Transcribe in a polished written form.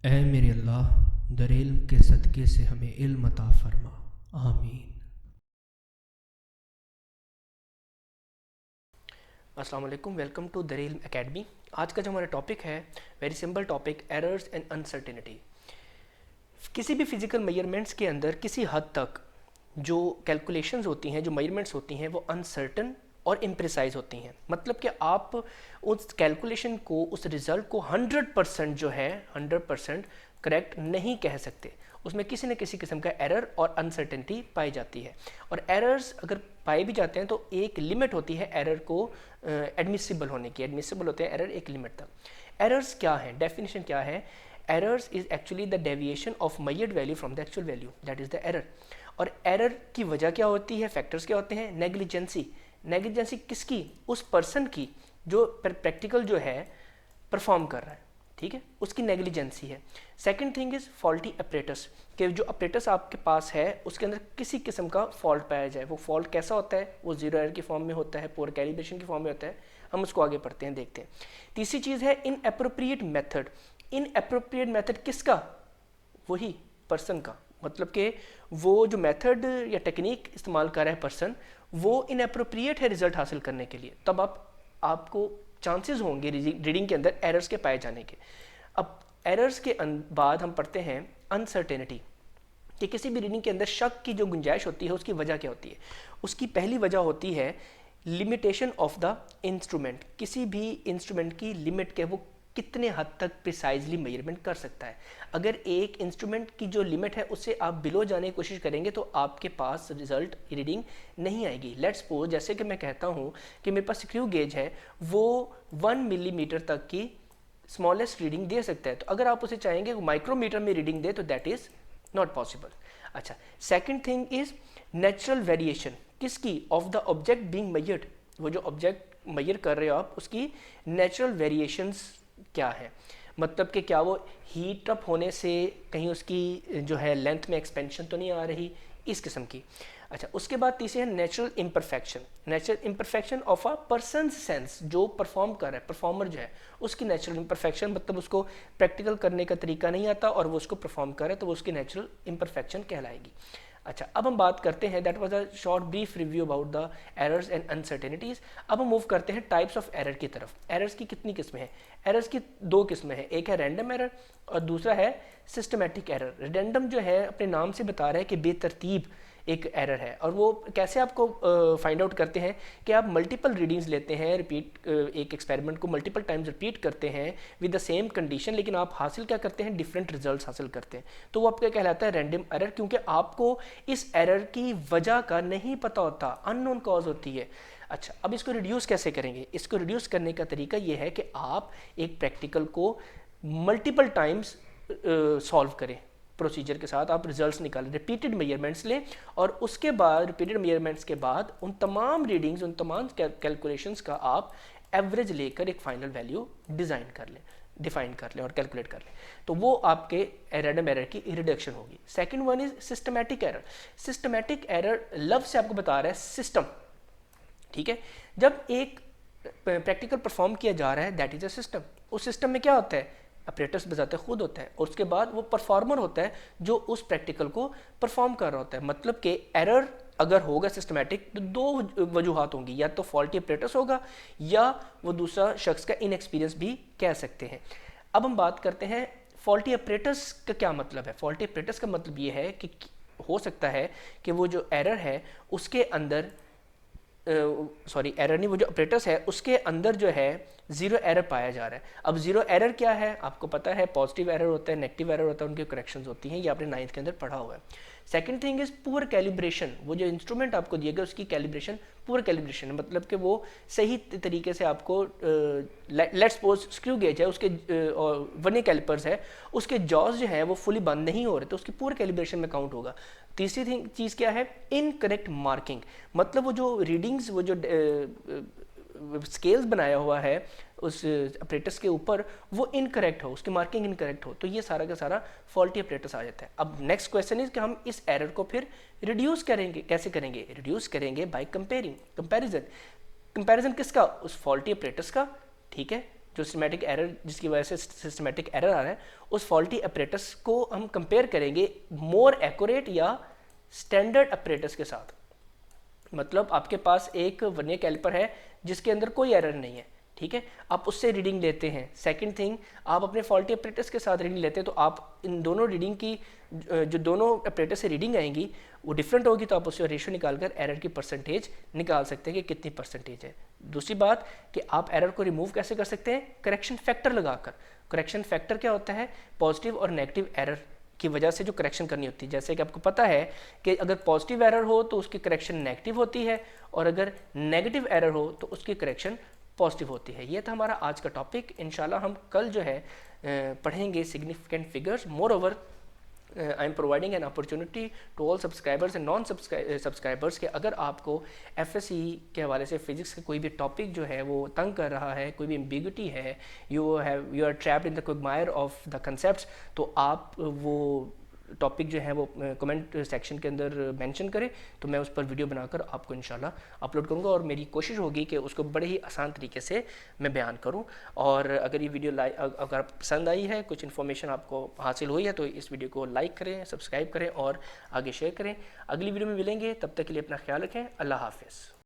ऐ मेरे अल्लाह, दर इल्म के सदक़े से हमें इल्म अता फरमा, आमीन। अस्सलाम वालेकुम, वेलकम टू दर इल्म एकेडमी। आज का जो हमारा टॉपिक है, very simple topic, errors and uncertainty. किसी भी फिजिकल मेजरमेंट्स के अंदर किसी हद तक जो कैलकुलेशंस होती हैं, जो मेजरमेंट्स होती हैं, वो अनसर्टन और इम्प्रिसाइज होती हैं। मतलब कि आप उस कैलकुलेशन को, उस रिज़ल्ट को 100% जो है 100% करेक्ट नहीं कह सकते। उसमें किसी न किसी किस्म का एरर और अनसर्टेनिटी पाई जाती है। और एरर्स अगर पाए भी जाते हैं तो एक लिमिट होती है एरर को एडमिसिबल होने की। एडमिसिबल होते हैं एरर एक लिमिट तक। एरर्स क्या है, डेफिनेशन क्या है? Errors is actually the deviation of measured value from the actual value, that is the error. और एरर की वजह क्या होती है, फैक्टर्स क्या होते हैं? नेग्लिजेंसी। नेग्लिजेंसी किसकी? उस पर्सन की जो प्रैक्टिकल जो है परफॉर्म कर रहा है, ठीक है, उसकी नेग्लिजेंसी है। Second thing is faulty apparatus, कि जो अपरेटस आपके पास है उसके अंदर किसी किस्म का फॉल्ट पाया जाए। वो फॉल्ट कैसा होता है? वो जीरो एरर की फॉर्म में होता है, पुअर कैलिब्रेशन की फॉर्म में होता है। हम उसको आगे पढ़ते हैं, देखते हैं। तीसरी चीज़ है in appropriate method. In appropriate method किसका? वही पर्सन का। मतलब कि वो जो मेथड या टेक्निक इस्तेमाल कर रहा है पर्सन, वो इनअप्रोप्रिएट है रिजल्ट हासिल करने के लिए। तब आपको चांसेस होंगे रीडिंग के अंदर एरर्स के पाए जाने के। अब एरर्स के बाद हम पढ़ते हैं अनसर्टेनिटी, कि किसी भी रीडिंग के अंदर शक की जो गुंजाइश होती है उसकी वजह क्या होती है। उसकी पहली वजह होती है लिमिटेशन ऑफ द इंस्ट्रूमेंट। किसी भी इंस्ट्रूमेंट की लिमिट के, वो कितने हद तक प्रिसाइजली मेजरमेंट कर सकता है। अगर एक इंस्ट्रूमेंट की जो लिमिट है उससे आप बिलो जाने की कोशिश करेंगे तो आपके पास रिजल्ट रीडिंग नहीं आएगी। लेट्स सपोज, जैसे कि मैं कहता हूँ कि मेरे पास स्क्रू गेज है, वो 1 मिलीमीटर तक की स्मॉलेस्ट रीडिंग दे सकता है। तो अगर आप उसे चाहेंगे माइक्रोमीटर में रीडिंग दे तो दैट इज़ नॉट पॉसिबल। अच्छा, second thing is natural variation. किसकी? Of the object being measured. वो जो ऑब्जेक्ट मेजर कर रहे हो आप, उसकी नेचुरल वेरिएशंस क्या है। मतलब कि क्या वो हीट अप होने से कहीं उसकी जो है लेंथ में एक्सपेंशन तो नहीं आ रही, इस किस्म की। अच्छा, उसके बाद तीसरी है natural imperfection. Natural imperfection of a person sense, जो परफॉर्म कर रहा है, परफॉर्मर जो है, उसकी नेचुरल इम्परफेक्शन, मतलब उसको प्रैक्टिकल करने का तरीका नहीं आता और वो उसको परफॉर्म कर रहा है, तो वो उसकी नेचुरल इम्परफेक्शन कहलाएगी। अच्छा, अब हम बात करते हैं, that was a short brief review about the errors and uncertainties. अब हम मूव करते हैं टाइप्स ऑफ एरर की तरफ। एरर्स की कितनी किस्में हैं? एरर्स की दो किस्में हैं, एक है रैंडम एरर और दूसरा है सिस्टमैटिक एरर। रैंडम जो है अपने नाम से बता रहा है कि बेतरतीब एक एरर है। और वो कैसे आपको फाइंड आउट करते हैं कि आप मल्टीपल रीडिंग्स लेते हैं, रिपीट एक एक्सपेरिमेंट को मल्टीपल टाइम्स रिपीट करते हैं विद द सेम कंडीशन, लेकिन आप हासिल क्या करते हैं? डिफरेंट रिजल्ट्स हासिल करते हैं। तो वो आपका कहलाता है रैंडम एरर, क्योंकि आपको इस एरर की वजह का नहीं पता होता, अननोन कॉज होती है। अच्छा, अब इसको रिड्यूस कैसे करेंगे? इसको रिड्यूस करने का तरीका ये है कि आप एक प्रैक्टिकल को मल्टीपल टाइम्स सॉल्व करें। प्रोसीजर के साथ आप रिजल्ट्स निकालें, रिपीटेड मेजरमेंट्स लें, और उसके बाद रिपीटेड मेजरमेंट्स के बाद उन तमाम रीडिंग्स, उन तमाम कैलकुलेशंस का आप एवरेज लेकर एक फाइनल वैल्यू डिज़ाइन कर लें, डिफाइन कर लें और कैलकुलेट कर लें। तो वो आपके रैंडम एरर की रिडक्शन होगी। Second one is systematic error. Systematic error love से आपको बता रहा है सिस्टम, ठीक है। जब एक प्रैक्टिकल परफॉर्म किया जा रहा है, दैट इज अ सिस्टम। उस सिस्टम में क्या होता है? ऑपरेटर्स बजाते खुद होता है, और उसके बाद वो परफॉर्मर होता है जो उस प्रैक्टिकल को परफॉर्म कर रहा होता है। मतलब कि एरर अगर होगा सिस्टमैटिक तो दो वजूहत होंगी, या तो फॉल्टी ऑपरेटर्स होगा या वो दूसरा शख्स का इनएक्सपीरियंस भी कह सकते हैं। अब हम बात करते हैं फॉल्टी ऑपरेटर्स का क्या मतलब है। फॉल्टी ऑपरेटर्स का मतलब ये है कि हो सकता है कि वो जो एरर है उसके अंदर, सॉरी एरर नहीं, वो जो ऑपरेटर्स है उसके अंदर जो है जीरो एरर पाया जा रहा है। अब जीरो एरर क्या है? आपको पता है पॉजिटिव एरर होता है, नेगेटिव एरर होता है, उनके करेक्शंस होती हैं, ये आपने 9th के अंदर पढ़ा हुआ है। Second thing is poor calibration. वो जो इंस्ट्रूमेंट आपको दिए गए उसकी कैलिब्रेशन पुअर कैलिब्रेशन है, मतलब कि वो सही तरीके से आपको, लेट्स सपोज स्क्रू गेज है, उसके वर्नियर कैलिपर्स है, उसके जॉज जो है वो फुली बंद नहीं हो रहे, तो उसकी पुअर कैलिब्रेशन में काउंट होगा। तीसरी थिंग चीज़ क्या है? Incorrect marking. मतलब वो जो रीडिंग्स, वो जो स्केल्स बनाया हुआ है उस ऑपरेटर्स के ऊपर, वो इनकरेक्ट हो, उसकी मार्किंग इनकरेक्ट हो, तो ये सारा का सारा फॉल्टी ऑपरेटर्स आ जाता है। अब नेक्स्ट क्वेश्चन इज कि हम इस एरर को फिर रिड्यूस करेंगे, कैसे करेंगे? रिड्यूस करेंगे बाय कंपेरिंग, कंपैरिजन। कंपैरिजन किसका? उस फॉल्टी ऑपरेटर्स का, ठीक है, जो सिस्टमेटिक एरर जिसकी वजह से सिस्टमेटिक एरर आ रहा है, उस फॉल्टी अपरेटस को हम कंपेयर करेंगे मोर एक्यूरेट या स्टैंडर्ड अपरेटस के साथ। मतलब आपके पास एक वर्नियर कैलिपर है जिसके अंदर कोई एरर नहीं है, ठीक है, आप उससे रीडिंग लेते हैं। सेकंड थिंग, आप अपने फॉल्टी अपरेटस के साथ रीडिंग लेते हैं, तो आप इन दोनों रीडिंग की जो दोनों अपरेटस से रीडिंग आएंगी वो डिफरेंट होगी, तो आप उससे रेशियो निकालकर एरर की परसेंटेज निकाल सकते हैं कि कितनी परसेंटेज है। दूसरी बात कि आप एरर को रिमूव कैसे कर सकते हैं, करेक्शन फैक्टर लगाकर। करेक्शन फैक्टर क्या होता है, पॉजिटिव और नेगेटिव एरर की वजह से जो करेक्शन करनी होती है। जैसे कि आपको पता है कि अगर पॉजिटिव एरर हो तो उसकी करेक्शन नेगेटिव होती है, और अगर नेगेटिव एरर हो तो उसकी करेक्शन पॉजिटिव होती है। ये था हमारा आज का टॉपिक। इंशाल्लाह हम कल जो है पढ़ेंगे significant figures. More over I am providing an opportunity to all subscribers and non subscribers के अगर आपको FSE के हवाले से फिजिक्स का कोई भी टॉपिक जो है वो तंग कर रहा है, कोई भी एम्बिग्यूटी है, you are trapped in the quagmire of the concepts, तो आप वो टॉपिक जो है वो कमेंट सेक्शन के अंदर मेंशन करें, तो मैं उस पर वीडियो बनाकर आपको इंशाल्लाह अपलोड करूंगा, और मेरी कोशिश होगी कि उसको बड़े ही आसान तरीके से मैं बयान करूं। और अगर ये वीडियो अगर पसंद आई है, कुछ इन्फॉर्मेशन आपको हासिल हुई है, तो इस वीडियो को लाइक करें, सब्सक्राइब करें और आगे शेयर करें। अगली वीडियो में मिलेंगे, तब तक के लिए अपना ख्याल रखें। अल्लाह हाफिज़।